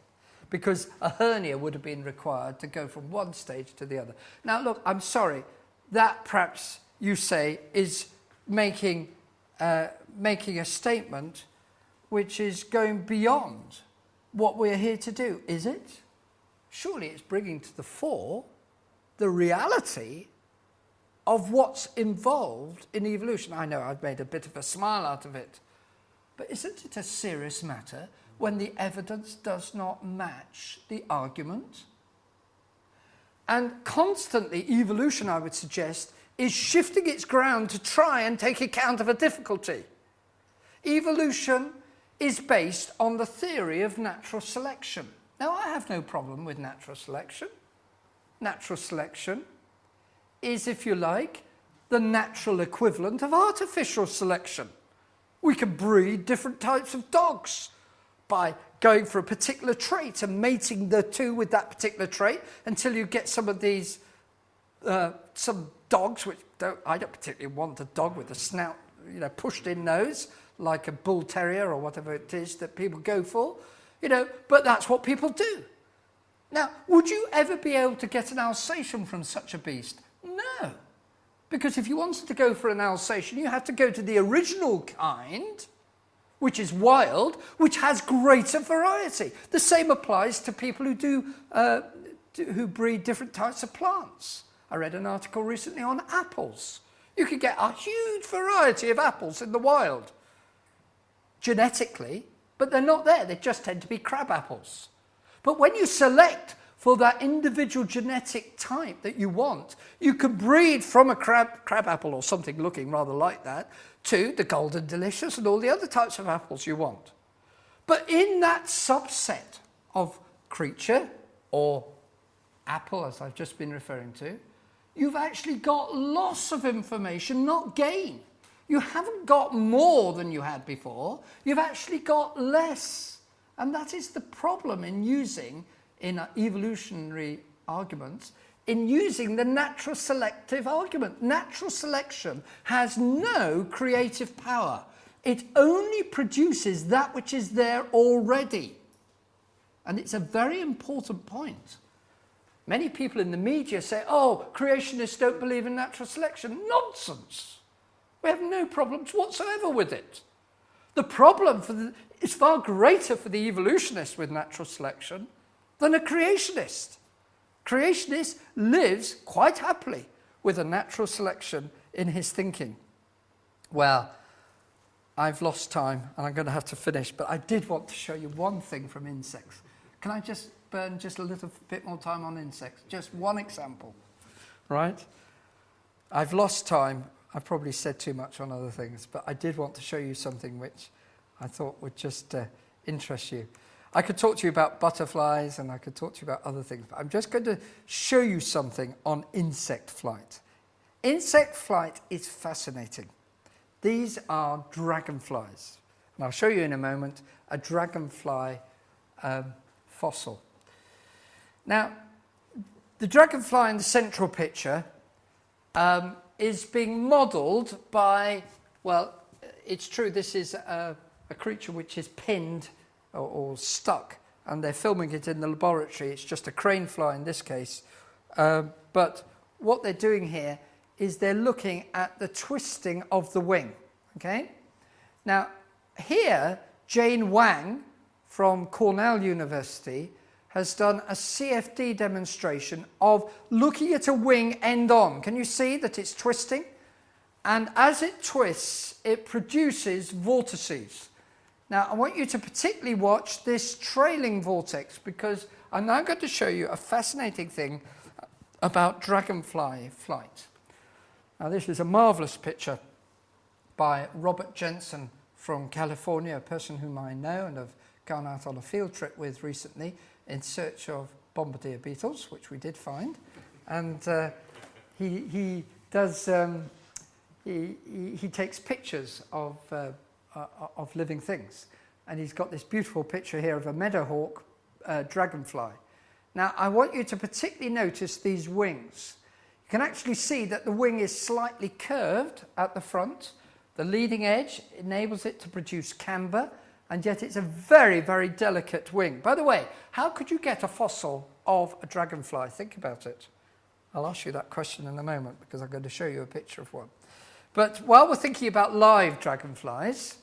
because a hernia would have been required to go from one stage to the other. Now, look, I'm sorry, that perhaps you say is making a statement which is going beyond what we're here to do, is it? Surely it's bringing to the fore the reality of what's involved in evolution. I know I've made a bit of a smile out of it, but isn't it a serious matter when the evidence does not match the argument? And constantly, evolution, I would suggest, is shifting its ground to try and take account of a difficulty. Evolution is based on the theory of natural selection. Now, I have no problem with natural selection. Natural selection is, if you like, the natural equivalent of artificial selection. We can breed different types of dogs by going for a particular trait and mating the two with that particular trait until you get some of these, some dogs which I don't particularly want a dog with a snout, pushed in nose, like a bull terrier or whatever it is that people go for, but that's what people do. Now, would you ever be able to get an Alsatian from such a beast? No. Because if you wanted to go for an Alsatian, you have to go to the original kind, which is wild, which has greater variety. The same applies to people who breed different types of plants. I read an article recently on apples. You could get a huge variety of apples in the wild, genetically, but they're not there. They just tend to be crab apples. But when you select for that individual genetic type that you want, you can breed from a crab apple or something looking rather like that to the golden delicious and all the other types of apples you want. But in that subset of creature, or apple as I've just been referring to, you've actually got loss of information, not gain. You haven't got more than you had before, you've actually got less. And that is the problem in using, in evolutionary arguments, in using the natural selective argument. Natural selection has no creative power. It only produces that which is there already. And it's a very important point. Many people in the media say, oh, creationists don't believe in natural selection. Nonsense. We have no problems whatsoever with it. The problem is far greater for the evolutionist with natural selection than a creationist. Creationist lives quite happily with a natural selection in his thinking. Well, I've lost time and I'm going to have to finish, but I did want to show you one thing from insects. Can I just burn just a little bit more time on insects? Just one example, right? I've lost time. I've probably said too much on other things, but I did want to show you something which I thought would just interest you. I could talk to you about butterflies and I could talk to you about other things, but I'm just going to show you something on insect flight. Insect flight is fascinating. These are dragonflies. And I'll show you in a moment a dragonfly fossil. Now, the dragonfly in the central picture is being modelled by, well, it's true, this is a creature which is pinned or stuck, and they're filming it in the laboratory. It's just a crane fly in this case. But what they're doing here is they're looking at the twisting of the wing. Okay? Now, here, Jane Wang from Cornell University has done a CFD demonstration of looking at a wing end on. Can you see that it's twisting? And as it twists, it produces vortices. Now, I want you to particularly watch this trailing vortex, because I'm now going to show you a fascinating thing about dragonfly flight. Now, this is a marvelous picture by Robert Jensen from California, a person whom I know and have gone out on a field trip with recently in search of bombardier beetles, which we did find. And he takes pictures of living things. And he's got this beautiful picture here of a meadowhawk dragonfly. Now, I want you to particularly notice these wings. You can actually see that the wing is slightly curved at the front. The leading edge enables it to produce camber, and yet it's a very, very delicate wing. By the way, how could you get a fossil of a dragonfly? Think about it. I'll ask you that question in a moment, because I'm going to show you a picture of one. But while we're thinking about live dragonflies,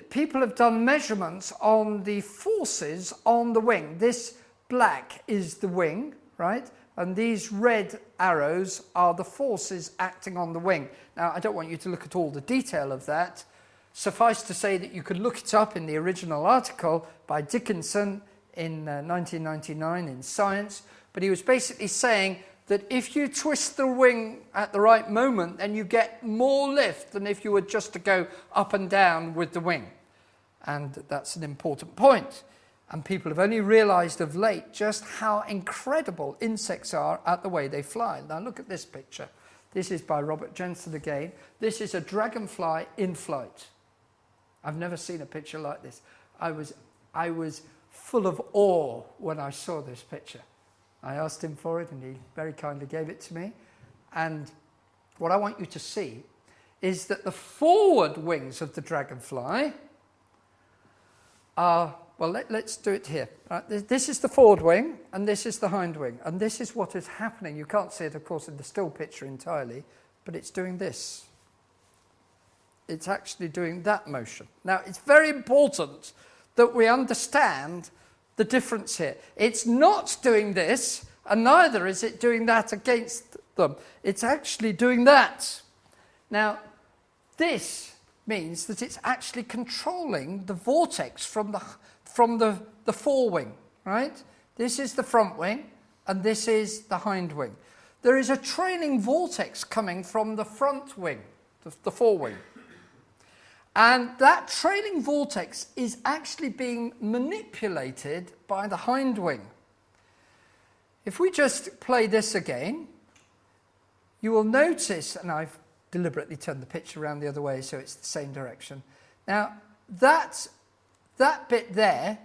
people have done measurements on the forces on the wing. This black is the wing, right? And these red arrows are the forces acting on the wing. Now, I don't want you to look at all the detail of that. Suffice to say that you could look it up in the original article by Dickinson in 1999 in Science. But he was basically saying that if you twist the wing at the right moment, then you get more lift than if you were just to go up and down with the wing. And that's an important point. And people have only realized of late just how incredible insects are at the way they fly. Now look at this picture. This is by Robert Jensen again. This is a dragonfly in flight. I've never seen a picture like this. I was full of awe when I saw this picture. I asked him for it and he very kindly gave it to me. And what I want you to see is that the forward wings of the dragonfly are, well, let's do it here. This is the forward wing and this is the hind wing. And this is what is happening. You can't see it, of course, in the still picture entirely, but it's doing this. It's actually doing that motion. Now, it's very important that we understand the difference here. It's not doing this and neither is it doing that against them. It's actually doing that. Now, this means that it's actually controlling the vortex from the forewing, right? This is the front wing, and this is the hind wing. There is a trailing vortex coming from the front wing, the forewing. And that trailing vortex is actually being manipulated by the hind wing. If we just play this again, you will notice, and I've deliberately turned the picture around the other way so it's the same direction. Now, that bit there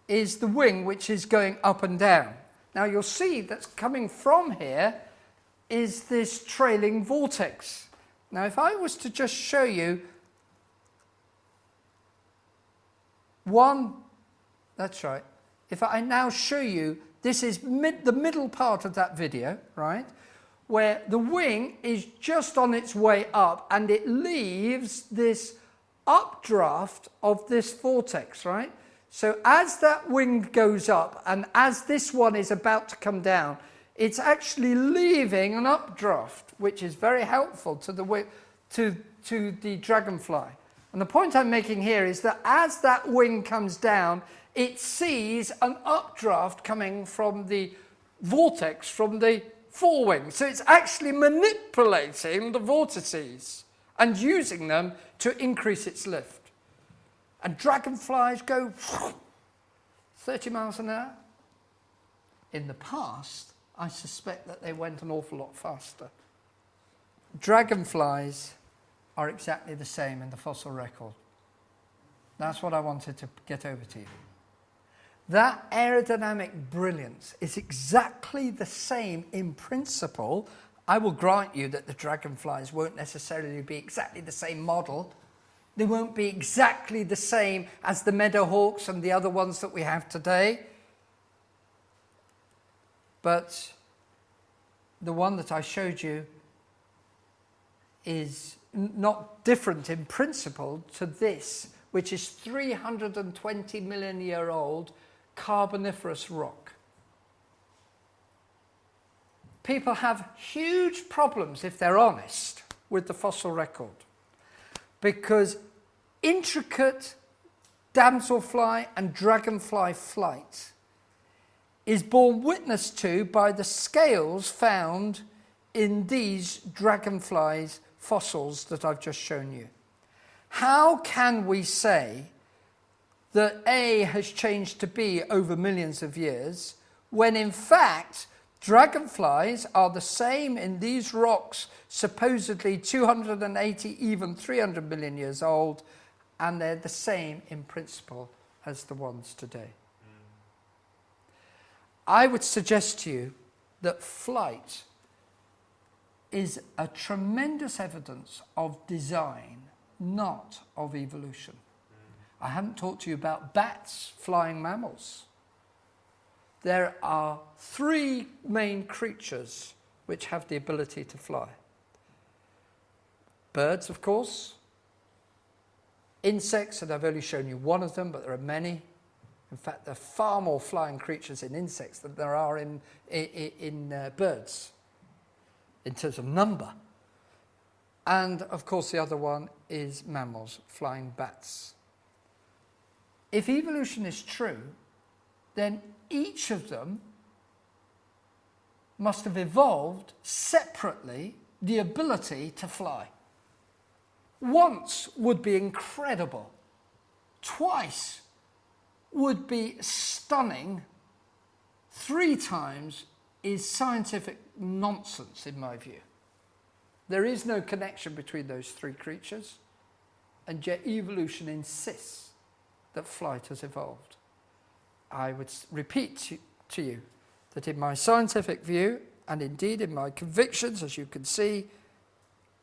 is the wing which is going up and down. Now, you'll see that's coming from here is this trailing vortex. Now, if I was to just show you that's right. If I now show you, this is the middle part of that video, right? Where the wing is just on its way up and it leaves this updraft of this vortex, right? So as that wing goes up and as this one is about to come down, it's actually leaving an updraft, which is very helpful to the dragonfly. And the point I'm making here is that as that wing comes down, it sees an updraft coming from the vortex from the forewing. So it's actually manipulating the vortices and using them to increase its lift. And dragonflies go 30 miles an hour. In the past, I suspect that they went an awful lot faster. Dragonflies are exactly the same in the fossil record. That's what I wanted to get over to you. That aerodynamic brilliance is exactly the same in principle. I will grant you that the dragonflies won't necessarily be exactly the same model. They won't be exactly the same as the meadowhawks and the other ones that we have today. But the one that I showed you is not different in principle to this, which is 320 million year old Carboniferous rock. People have huge problems, if they're honest, with the fossil record, because intricate damselfly and dragonfly flight is borne witness to by the scales found in these dragonflies' fossils that I've just shown you. How can we say that A has changed to B over millions of years, when in fact dragonflies are the same in these rocks, supposedly 280, even 300 million years old, and they're the same in principle as the ones today? I would suggest to you that flight is a tremendous evidence of design, not of evolution. I haven't talked to you about bats, flying mammals. There are three main creatures which have the ability to fly. Birds, of course. Insects, and I've only shown you one of them, but there are many. In fact, there are far more flying creatures in insects than there are in birds, in terms of number. And, of course, the other one is mammals, flying bats. If evolution is true, then each of them must have evolved separately the ability to fly. Once would be incredible. Twice would be stunning. 3 times is scientific nonsense, in my view. There is no connection between those 3 creatures, and yet evolution insists that flight has evolved. I would repeat to you that in my scientific view, and indeed in my convictions, as you can see,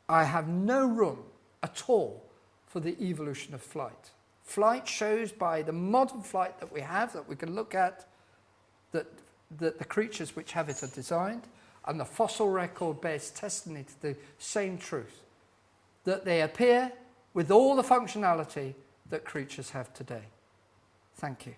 I have no room at all for the evolution of flight. Flight shows by the modern flight that we have, that we can look at, that the creatures which have it are designed, and the fossil record bears testimony to the same truth, that they appear with all the functionality that creatures have today. Thank you.